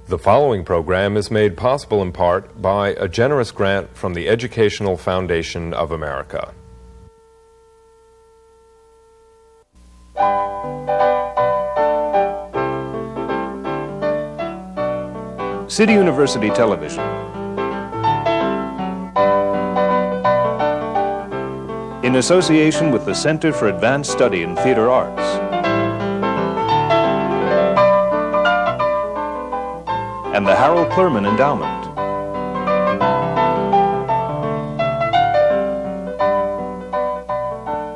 The following program is made possible in part by a generous grant from the Educational Foundation of America. City University Television. In association with the Center for Advanced Study in Theater Arts. And the Harold Clurman Endowment.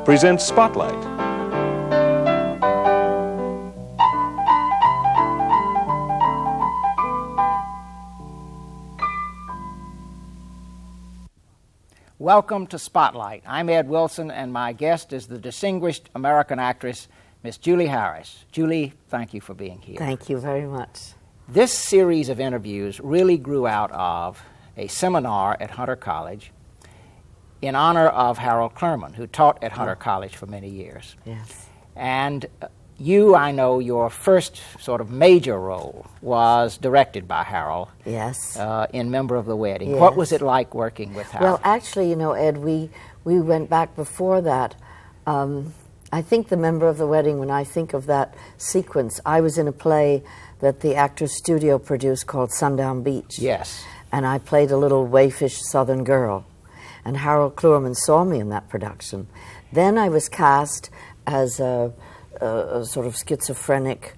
Presents Spotlight. Welcome to Spotlight. I'm Ed Wilson, and my guest is the distinguished American actress, Miss Julie Harris. Julie, thank you for being here. Thank you very much. This series of interviews really grew out of a seminar at Hunter College in honor of Harold Clurman, who taught at Hunter College for many years. Yes. And you, I know, your first sort of major role was directed by Harold. Yes. In Member of the Wedding. Yes. What was it like working with Harold? Well, actually, you know, Ed, we went back before that. I think the Member of the Wedding, when I think of that sequence, I was in a play that the Actors Studio produced called Sundown Beach. Yes. And I played a little waifish southern girl. And Harold Clurman saw me in that production. Then I was cast as a sort of schizophrenic,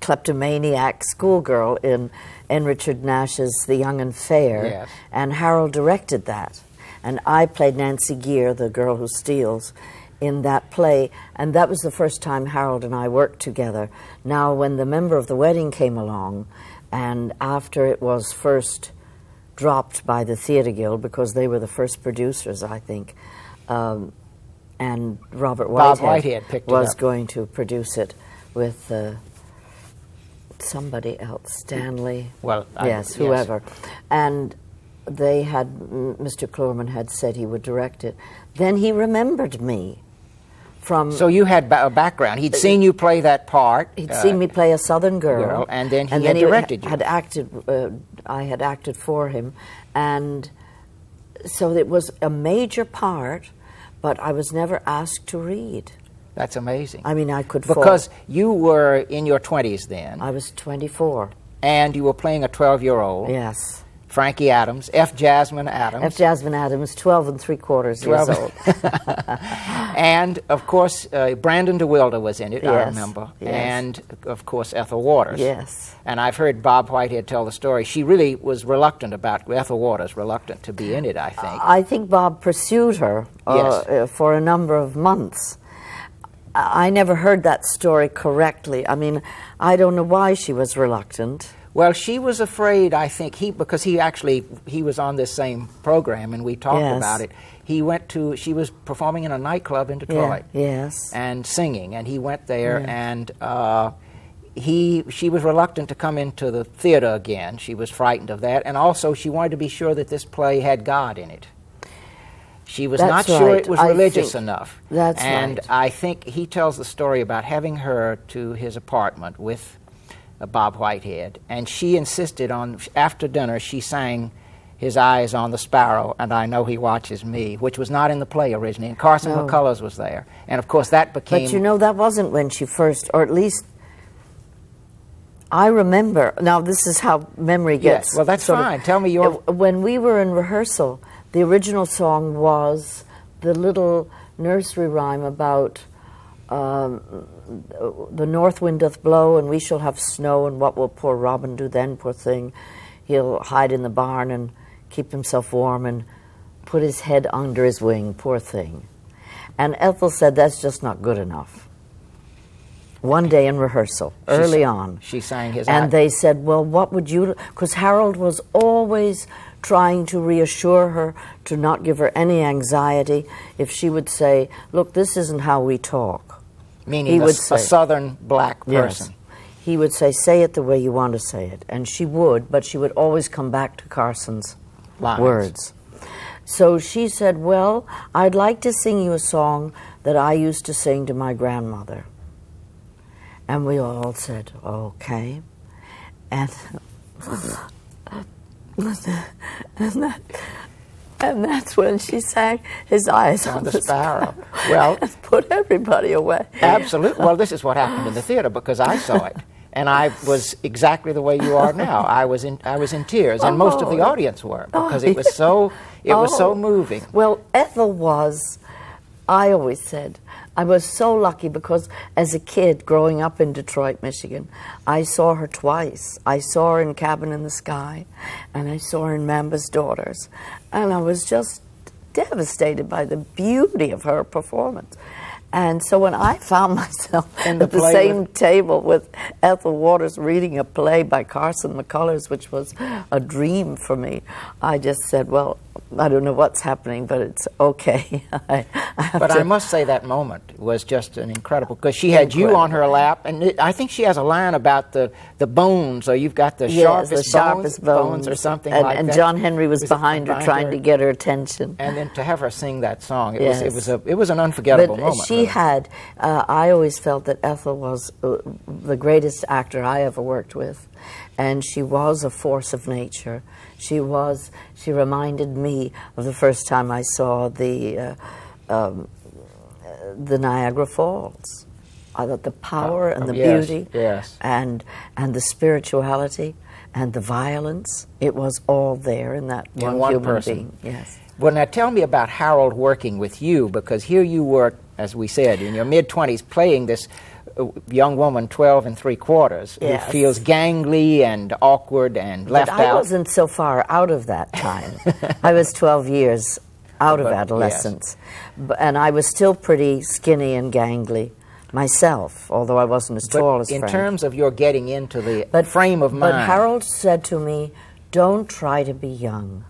kleptomaniac schoolgirl in Richard Nash's The Young and Fair. Yes. And Harold directed that. And I played Nancy Gear, the girl who steals, in that play, and that was the first time Harold and I worked together. Now, when the Member of the Wedding came along, and after it was first dropped by the Theatre Guild, because they were the first producers, I think, and Robert Whitehead was going to produce it with somebody else, Stanley, whoever. And they had, Mr. Clurman had said he would direct it. Then he remembered me. So you had a background. He'd seen you play that part. He'd seen me play a Southern girl. And then he had directed you. I had acted for him. And so it was a major part, but I was never asked to read. That's amazing. I mean, I could Because you were in your 20s then. I was 24. And you were playing a 12-year-old. Yes. Frankie Adams, F. Jasmine Adams. F. Jasmine Adams, 12 3/4 years old. And, of course, Brandon DeWilder was in it, yes, I remember. Yes. And, of course, Ethel Waters. Yes. And I've heard Bob Whitehead tell the story. She really was reluctant Ethel Waters, reluctant to be in it, I think. I think Bob pursued her for a number of months. I never heard that story correctly. I mean, I don't know why she was reluctant. Well, she was afraid, I think, because he was on this same program, and we talked about it. She was performing in a nightclub in Detroit. Yes. And singing, and he went there, and she was reluctant to come into the theater again. She was frightened of that, and also she wanted to be sure that this play had God in it. She was not sure it was religious enough. That's and right. I think he tells the story about having her to his apartment with Bob Whitehead, and she insisted on, after dinner, she sang His Eyes on the Sparrow, and I Know He Watches Me, which was not in the play originally, and Carson McCullers was there. And, of course, that became... But, you know, that wasn't when she first, or at least I remember, now this is how memory gets... Yes, well, that's fine. Tell me your... When we were in rehearsal, the original song was the little nursery rhyme about... the north wind doth blow, and we shall have snow, and what will poor Robin do then, poor thing? He'll hide in the barn and keep himself warm and put his head under his wing, poor thing. And Ethel said, that's just not good enough. One day in rehearsal, early on. She sang His And they said, well, what would you... Because Harold was always trying to reassure her, to not give her any anxiety. If she would say, look, this isn't how we talk. Meaning a southern black person. Yes. He would say it the way you want to say it. And she would, but she would always come back to Carson's words. So she said, well, I'd like to sing you a song that I used to sing to my grandmother. And we all said, okay. And and that's when she sang His Eyes on the Sparrow. Well, put everybody away. Absolutely. Well, this is what happened in the theater because I saw it. And I was exactly the way you are now. I was in tears, and most of the audience were, because it was so moving. Well, Ethel was, I always said, I was so lucky because as a kid growing up in Detroit, Michigan, I saw her twice. I saw her in Cabin in the Sky, and I saw her in Mamba's Daughters. And I was just devastated by the beauty of her performance. And so when I found myself at the same table with Ethel Waters reading a play by Carson McCullers, which was a dream for me, I just said, well, I don't know what's happening, but it's okay. I must say that moment was just an incredible, because she had you on her lap, and I think she has a line about the bones, or you've got the sharpest bones or something like that. And John Henry was behind her trying to get her attention. And then to have her sing that song, it was an unforgettable moment. She had, I always felt that Ethel was the greatest actor I ever worked with, and she was a force of nature. She reminded me of the first time I saw the Niagara Falls. I thought the power and the beauty and the spirituality and the violence, it was all there in that one human person. being. Yes. Well, now tell me about Harold working with you, because here you were, as we said, in your mid-20s playing this young woman, 12 3/4, who feels gangly and awkward and left out. But I wasn't so far out of that time. I was 12 years out of adolescence. And I was still pretty skinny and gangly myself, although I wasn't as tall as Frank. In terms of your getting into the frame of mind. But Harold said to me, don't try to be young.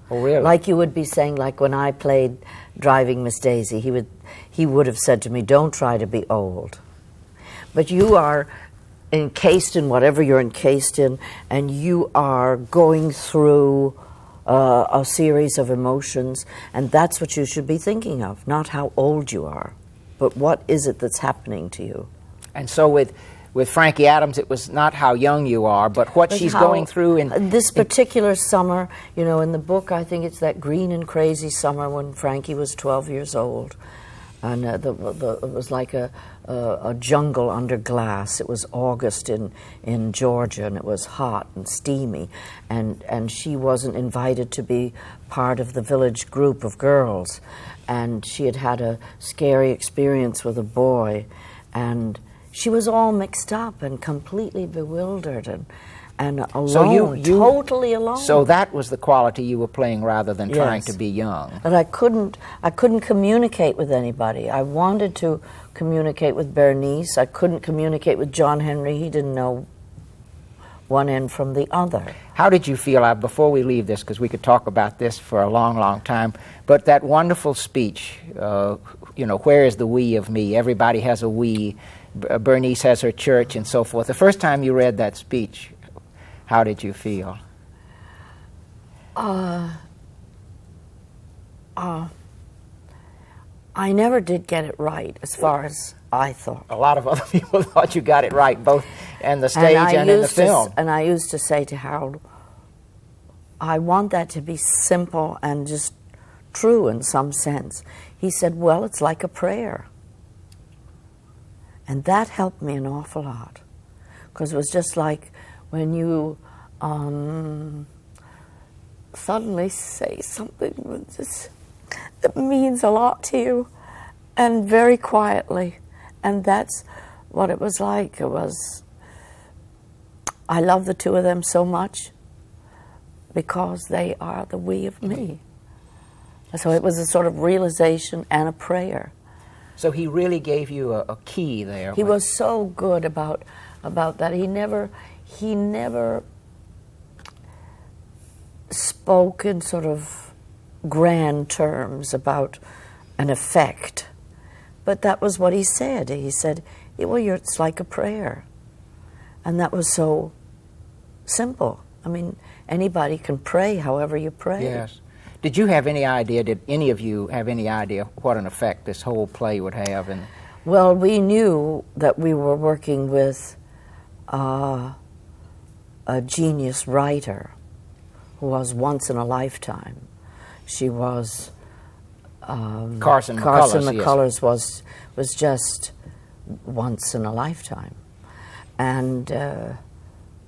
Oh, really? Like you would be saying, like when I played Driving Miss Daisy, he would have said to me, don't try to be old. But you are encased in whatever you're encased in, and you are going through a series of emotions, and that's what you should be thinking of, not how old you are, but what is it that's happening to you. And so with Frankie Adams, it was not how young you are, but what she's going through in this particular summer. You know, in the book, I think it's that green and crazy summer when Frankie was 12 years old, and it was like a jungle under glass. It was August in Georgia, and it was hot and steamy, and she wasn't invited to be part of the village group of girls, and she had had a scary experience with a boy, and she was all mixed up and completely bewildered and alone, so you totally alone. So that was the quality you were playing rather than trying to be young. But I couldn't communicate with anybody. I wanted to communicate with Bernice. I couldn't communicate with John Henry. He didn't know one end from the other. How did you feel, before we leave this, because we could talk about this for a long, long time, but that wonderful speech, where is the we of me? Everybody has a we. Bernice has her church and so forth. The first time you read that speech, how did you feel? I never did get it right, as far as I thought. A lot of other people thought you got it right, both in the stage and in the film. And I used to say to Harold, I want that to be simple and just true in some sense. He said, well, it's like a prayer. And that helped me an awful lot, because it was just like when you suddenly say something that means a lot to you, and very quietly. And that's what it was like. It was, I love the two of them so much because they are the we of me. So it was a sort of realization and a prayer. So he really gave you a key there. He was so good about that. He never spoke in sort of grand terms about an effect, but that was what he said. He said, well, it's like a prayer. And that was so simple. I mean, anybody can pray however you pray. Yes. Did any of you have any idea what an effect this whole play would have? Well, we knew that we were working with a genius writer who was once in a lifetime. She was Carson McCullers was just once in a lifetime, and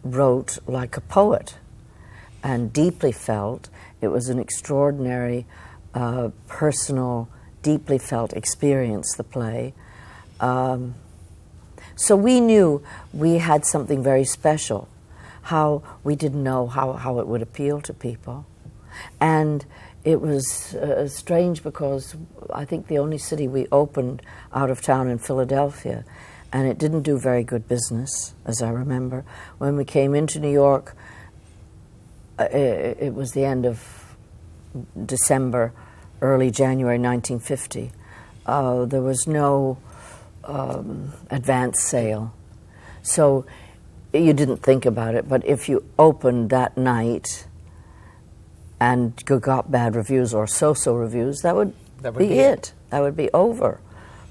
wrote like a poet, and deeply felt. It was an extraordinary, personal, deeply felt experience, the play. So we knew we had something very special. How we didn't know how it would appeal to people. And it was strange because I think the only city we opened out of town in Philadelphia, and it didn't do very good business, as I remember. When we came into New York, it was the end of December, early January 1950. There was no advance sale. So you didn't think about it, but if you opened that night and you got bad reviews or so-so reviews, that would be it. That would be over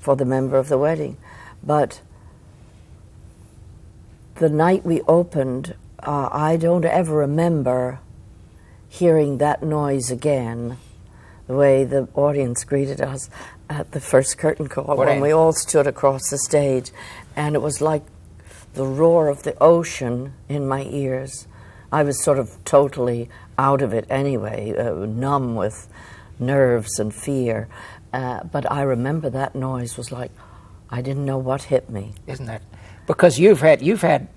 for the member of the wedding. But the night we opened, I don't ever remember hearing that noise again, the way the audience greeted us at the first curtain call when we all stood across the stage, and it was like the roar of the ocean in my ears. I was sort of totally out of it anyway, numb with nerves and fear. But I remember that noise was like, I didn't know what hit me. Isn't that? Because you've had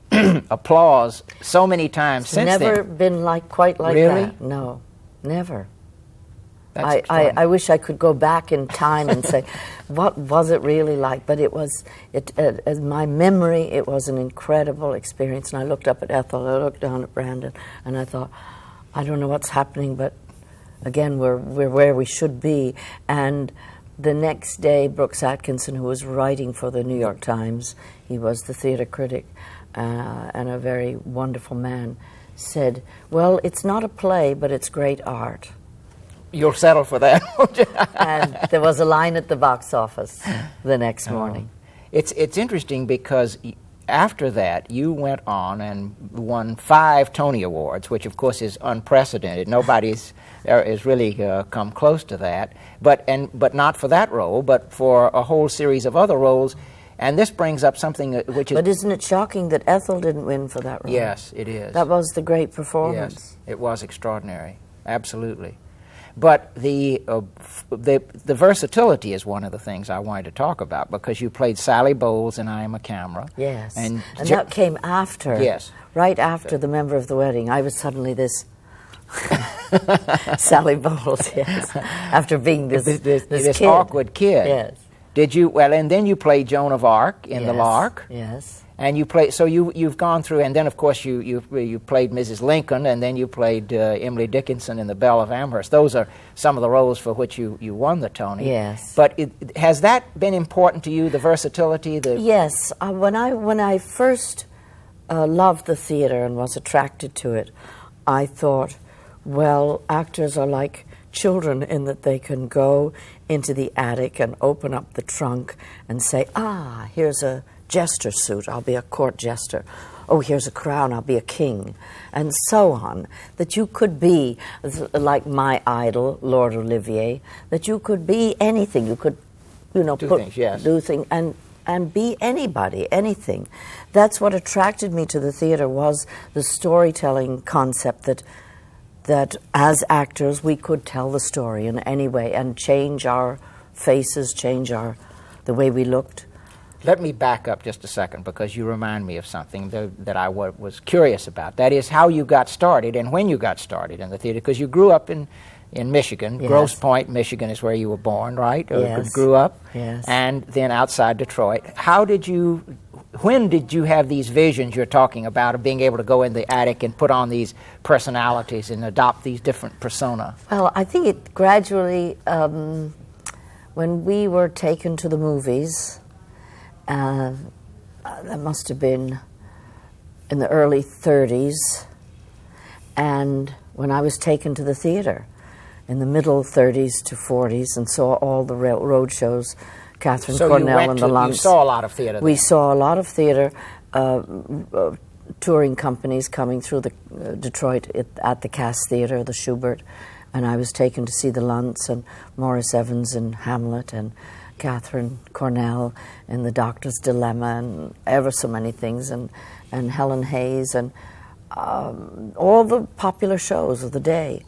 applause so many times since then. Never been quite like really? that. No, never. I I wish I could go back in time and say, what was it really like? But it was, as my memory, it was an incredible experience. And I looked up at Ethel, I looked down at Brandon, and I thought, I don't know what's happening, but again, we're where we should be. And the next day, Brooks Atkinson, who was writing for the New York Times, he was the theater critic and a very wonderful man, said, well, it's not a play, but it's great art. You'll settle for that. And there was a line at the box office the next morning. It's interesting because after that you went on and won 5 Tony Awards, which of course is unprecedented. Nobody's has really come close to that. But not for that role, but for a whole series of other roles. And this brings up something which is... But isn't it shocking that Ethel didn't win for that role? Yes, it is. That was the great performance. Yes, it was extraordinary. Absolutely. But the versatility is one of the things I wanted to talk about, because you played Sally Bowles in I Am a Camera. Yes, and that came after. Yes. Right after the member of the wedding. I was suddenly this Sally Bowles, yes, after being this kid. Awkward kid. Yes. Did you, well, and then you played Joan of Arc in The Lark. Yes. And you played, so you've gone through, and then of course you played Mrs. Lincoln, and then you played Emily Dickinson in The Belle of Amherst. Those are some of the roles for which you won the Tony. Yes. But has that been important to you, the versatility? Yes. When I first loved the theater and was attracted to it, I thought, well, actors are like children in that they can go into the attic and open up the trunk and say, here's a jester suit, I'll be a court jester. Oh, here's a crown, I'll be a king, and so on. That you could be, like my idol, Lord Olivier, that you could be anything. You could, do things, and be anybody, anything. That's what attracted me to the theater, was the storytelling concept that as actors we could tell the story in any way and change our faces, change the way we looked. Let me back up just a second, because you remind me of something that I was curious about. That is how you got started and when you got started in the theater, because you grew up in Michigan. Yes. Grosse Pointe, Michigan is where you were born, right? Yes. Or grew up? Yes. And then outside Detroit. When did you have these visions you're talking about of being able to go in the attic and put on these personalities and adopt these different persona? Well, I think it gradually, when we were taken to the movies, that must have been in the early 30s, and when I was taken to the theater in the middle 30s to 40s and saw all the road shows Catherine So Cornell you went and to, the Lunts. you saw a lot of theater We then. saw a lot of theater, touring companies coming through the Detroit at the CASTA Theater, the Schubert, and I was taken to see the Lunts and Morris Evans in Hamlet and Catherine Cornell in The Doctor's Dilemma and ever so many things, and Helen Hayes and all the popular shows of the day.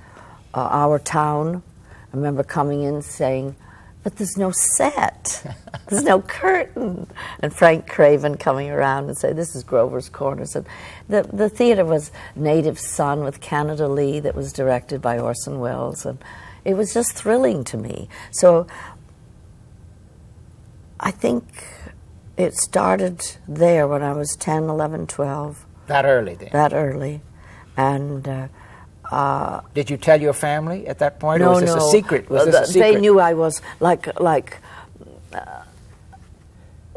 Our Town, I remember coming in saying, but there's no set, there's no curtain. And Frank Craven coming around and say, this is Grover's Corners. And the theater was Native Son with Canada Lee that was directed by Orson Welles. And it was just thrilling to me. So I think it started there when I was 10, 11, 12. That early then? That early. And did you tell your family at that point, no, or was this no. a secret? Was this a secret? They knew I was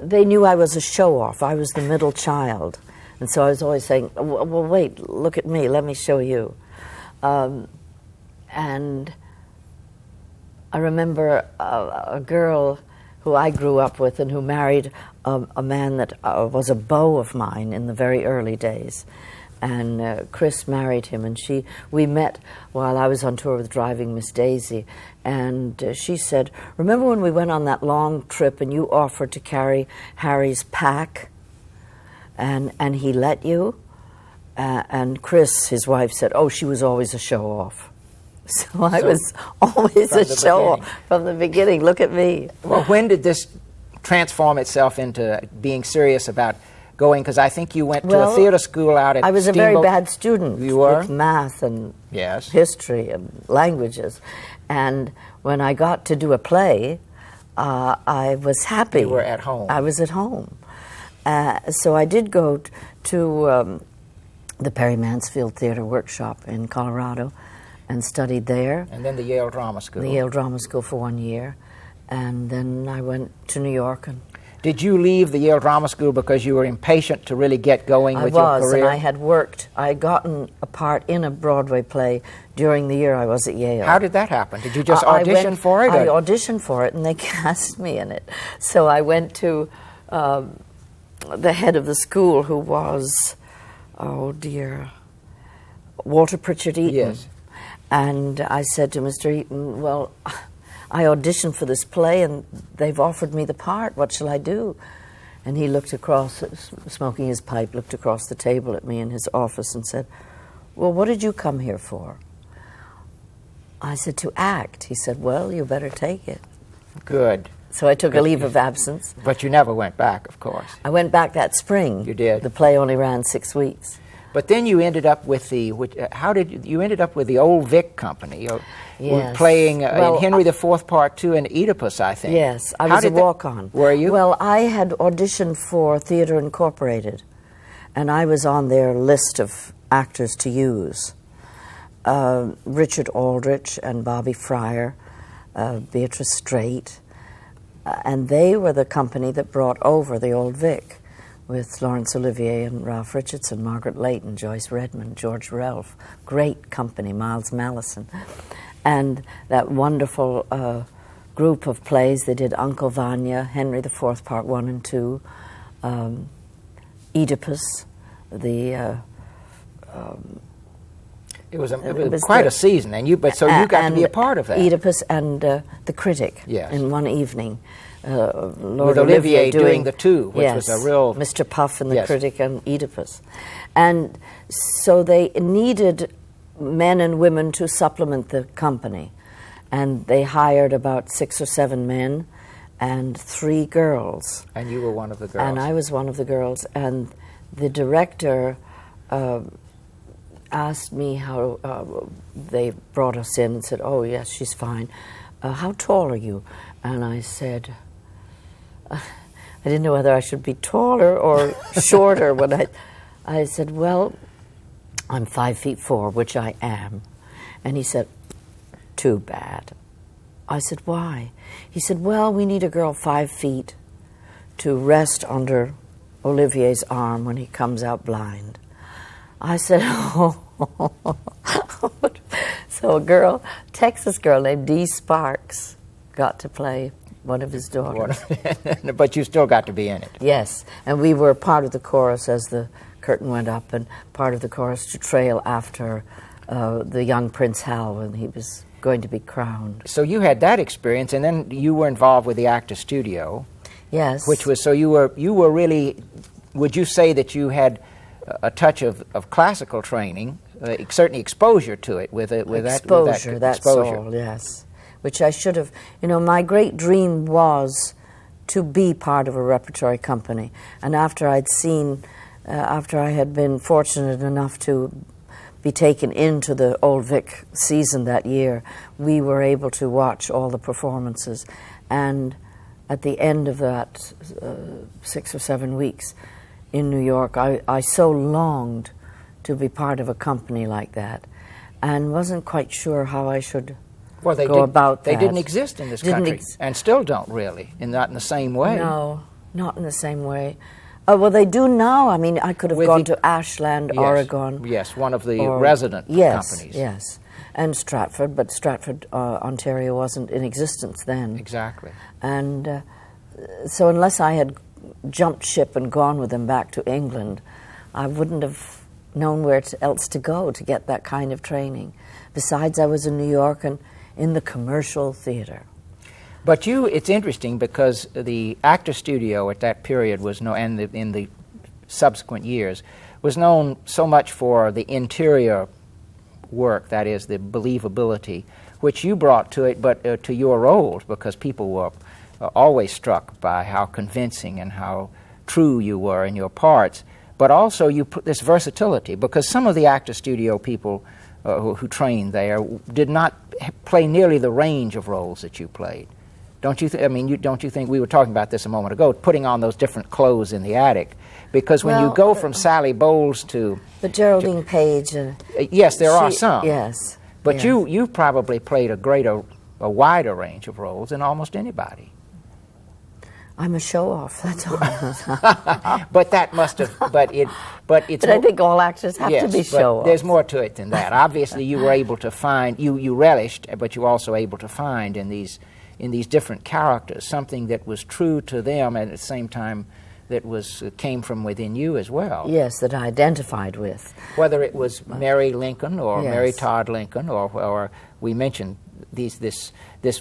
they knew I was a show-off. I was the middle child. And so I was always saying, well, wait, look at me, let me show you. And I remember a girl who I grew up with and who married a man that was a beau of mine in the very early days. And Chris married him, and we met while I was on tour with Driving Miss Daisy. And she said, remember when we went on that long trip and you offered to carry Harry's pack? And he let you? And Chris, his wife, said, oh, she was always a show-off. So I was always a show-off from the beginning. Look at me. Well, when did this transform itself into being serious about going? Because I think you went to a theater school out at I was Steamboat. a very bad student. You were? With math and Yes. history and languages. And when I got to do a play, I was happy. You were at home. I was at home. So I did go to the Perry Mansfield Theater Workshop in Colorado and studied there. And then the Yale Drama School. The Yale Drama School for 1 year. And then I went to New York. And did you leave the Yale Drama School because you were impatient to really get going with your career? And I had worked. I had gotten a part in a Broadway play during the year I was at Yale. How did that happen? Did you just audition for it? I auditioned for it, and they cast me in it. So I went to the head of the school, who was, oh dear, Walter Pritchard Eaton. Yes. And I said to Mr. Eaton, well, I auditioned for this play and they've offered me the part. What shall I do? And he looked across, smoking his pipe, looked across the table at me in his office and said, well, what did you come here for? I said, to act. He said, well, you better take it. Good. So I took a leave of absence. But you never went back, of course. I went back that spring. You did. The play only ran 6 weeks. But then you ended up with the, how did you ended up with the Old Vic Company? Yes. Playing Well, in Henry IV Part 2 and Oedipus, I think. Yes, I How was a did that- walk-on. Were you? Well, I had auditioned for Theatre Incorporated, and I was on their list of actors to use. Richard Aldrich and Bobby Fryer, Beatrice Straight, and they were the company that brought over the Old Vic, with Laurence Olivier and Ralph Richardson, Margaret Leighton, Joyce Redmond, George Relf. Great company, Miles Mallison. And that wonderful group of plays. They did Uncle Vanya, Henry IV, Part 1 and 2, Oedipus, the... It was quite a season, and you got to be a part of that. Oedipus and The Critic, Yes. in one evening. Lord With Olivier doing the two, which was a real... Mr. Puff and The Yes. Critic and Oedipus. And so they needed men and women to supplement the company. And they hired about 6 or 7 men and 3 girls. And you were one of the girls. And I was one of the girls. And the director asked me how they brought us in and said, oh, yes, she's fine. How tall are you? And I said, I didn't know whether I should be taller or shorter. When I said, well, I'm 5'4", which I am. And he said, too bad. I said, why? He said, well, we need a girl 5 feet to rest under Olivier's arm when he comes out blind. I said, oh. So a girl, Texas girl named Dee Sparks, got to play one of his daughters. But you still got to be in it. Yes, and we were part of the chorus as the curtain went up, and part of the chorus to trail after the young Prince Hal when he was going to be crowned. So you had that experience, and then you were involved with the Actor Studio. Yes. Which was, so you were really, would you say that you had a touch of classical training, certainly exposure to it with exposure, that that's all, yes. Which I should have, my great dream was to be part of a repertory company. And after I had been fortunate enough to be taken into the Old Vic season that year, we were able to watch all the performances. And at the end of that 6 or 7 weeks in New York, I so longed to be part of a company like that, and wasn't quite sure how I should go about that. They didn't exist in this country, and still don't really, and not in the same way. No, not in the same way. Well, they do now. I mean, I could have gone to Ashland, yes, Oregon. Yes, one of the resident companies. Yes, and Stratford, but Stratford, Ontario wasn't in existence then. Exactly. And so unless I had jumped ship and gone with them back to England, I wouldn't have known where else to go to get that kind of training. Besides, I was in New York and in the commercial theater. But it's interesting because the Actor Studio at that period was and in the subsequent years, was known so much for the interior work, that is, the believability, which you brought to it, but to your roles, because people were always struck by how convincing and how true you were in your parts. But also you put this versatility, because some of the Actor Studio people who trained there did not play nearly the range of roles that you played. Don't you? Don't you think, we were talking about this a moment ago, putting on those different clothes in the attic? Because when you go from Sally Bowles to... But Geraldine Page... yes, there are some. Yes. But yes. You probably played a wider range of roles than almost anybody. I'm a show-off, that's all. But that must have... But I think all actors have to be show-offs. There's more to it than that. Obviously, you were able to find... You relished, but you were also able to find in these different characters something that was true to them, and at the same time that came from within you as well. Yes, that I identified with. Whether it was Mary Lincoln or Mary Todd Lincoln, or we mentioned this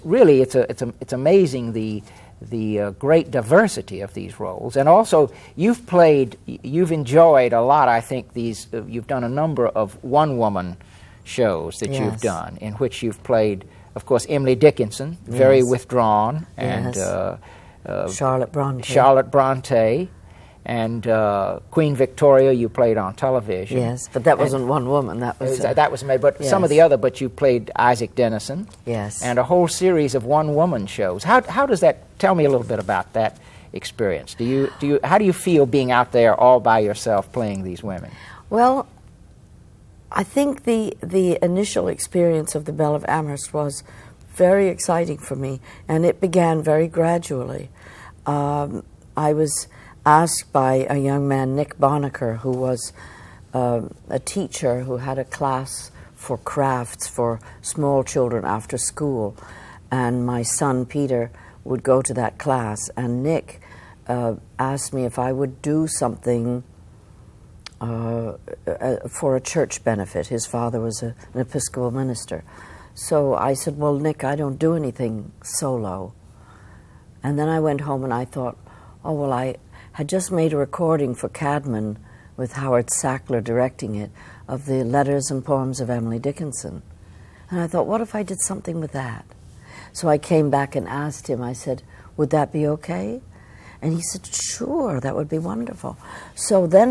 really, it's amazing the great diversity of these roles. And also you've enjoyed a lot, I think, you've done a number of one-woman shows that you've done, in which you've played, of course, Emily Dickinson, very withdrawn, and Charlotte Bronte, and Queen Victoria you played on television. Yes, but that wasn't one woman. That was made. But some of the other. But you played Isaac Dennison. Yes, and a whole series of one-woman shows. How does that? Tell me a little bit about that experience. How do you feel being out there all by yourself playing these women? Well, I think the initial experience of the Belle of Amherst was very exciting for me, and it began very gradually. I was asked by a young man, Nick Bonacker, who was a teacher who had a class for crafts for small children after school, and my son Peter would go to that class, and Nick asked me if I would do something for a church benefit. His father was an Episcopal minister. So I said, well, Nick, I don't do anything solo. And then I went home and I thought, oh, well, I had just made a recording for Cadman with Howard Sackler directing it of the letters and poems of Emily Dickinson. And I thought, what if I did something with that? So I came back and asked him, I said, would that be okay? And he said, sure, that would be wonderful. So then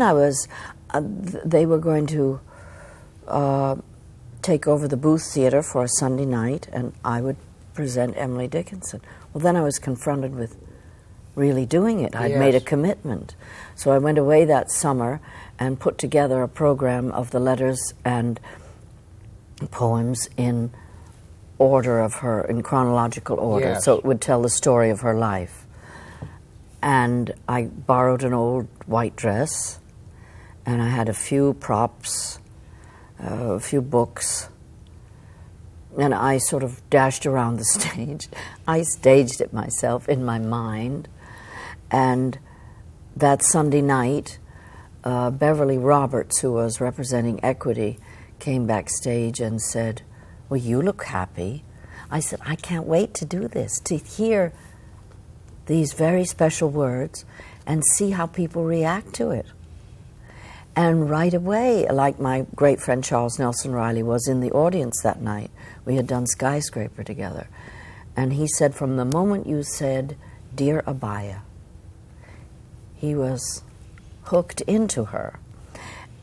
they were going to take over the Booth Theater for a Sunday night, and I would present Emily Dickinson. Well, then I was confronted with really doing it. I'd made a commitment. So I went away that summer and put together a program of the letters and poems in order of her, in chronological order, so it would tell the story of her life. And I borrowed an old white dress, and I had a few props, a few books, and I sort of dashed around the stage. I staged it myself in my mind. And that Sunday night, Beverly Roberts, who was representing Equity, came backstage and said, "Well, you look happy." I said, "I can't wait to do this, to hear these very special words and see how people react to it." And right away, like my great friend Charles Nelson Riley was in the audience that night. We had done Skyscraper together. And he said, from the moment you said, "Dear Abaya," he was hooked into her.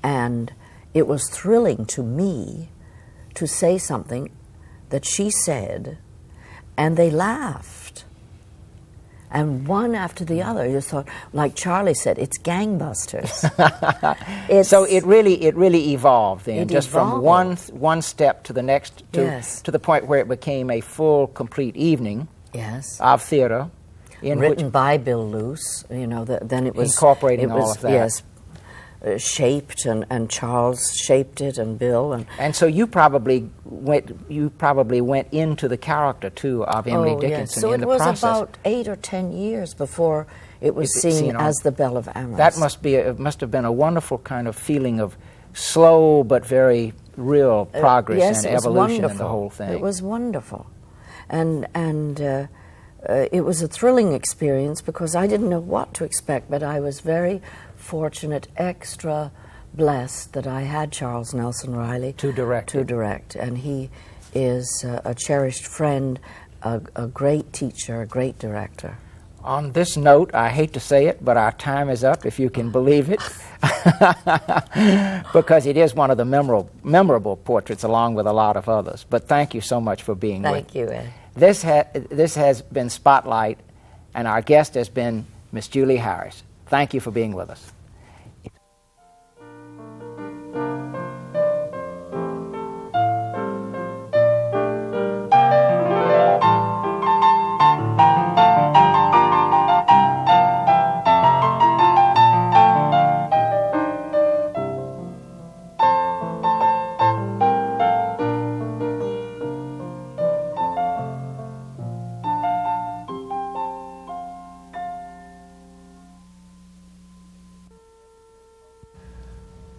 And it was thrilling to me to say something that she said, and they laughed. And one after the other, you thought, like Charlie said, it's gangbusters. So it really evolved then, It just evolved. from one step to the next, Yes. to the point where it became a full, complete evening Yes. of theater, in Written which by Bill Luce, you know, then it was... Incorporating it was, all of that. Yes, shaped, and Charles shaped it, and Bill, and so you probably went into the character too of Emily Dickinson so in the it was process. about 8 or 10 years before it was seen as the Belle of Amherst. That must have been a wonderful kind of feeling of slow but very real progress yes, and it was evolution in wonderful. the whole thing. It was wonderful, and it was a thrilling experience because I didn't know what to expect, but I was very fortunate, extra blessed that I had Charles Nelson Riley To direct. and he is a cherished friend, a great teacher, a great director. On this note, I hate to say it, but our time is up, if you can believe it, because it is one of the memorable portraits, along with a lot of others. But thank you so much for being with. Thank you, Ed. This has been Spotlight, and our guest has been Miss Julie Harris. Thank you for being with us.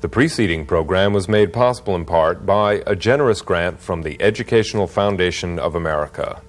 The preceding program was made possible in part by a generous grant from the Educational Foundation of America.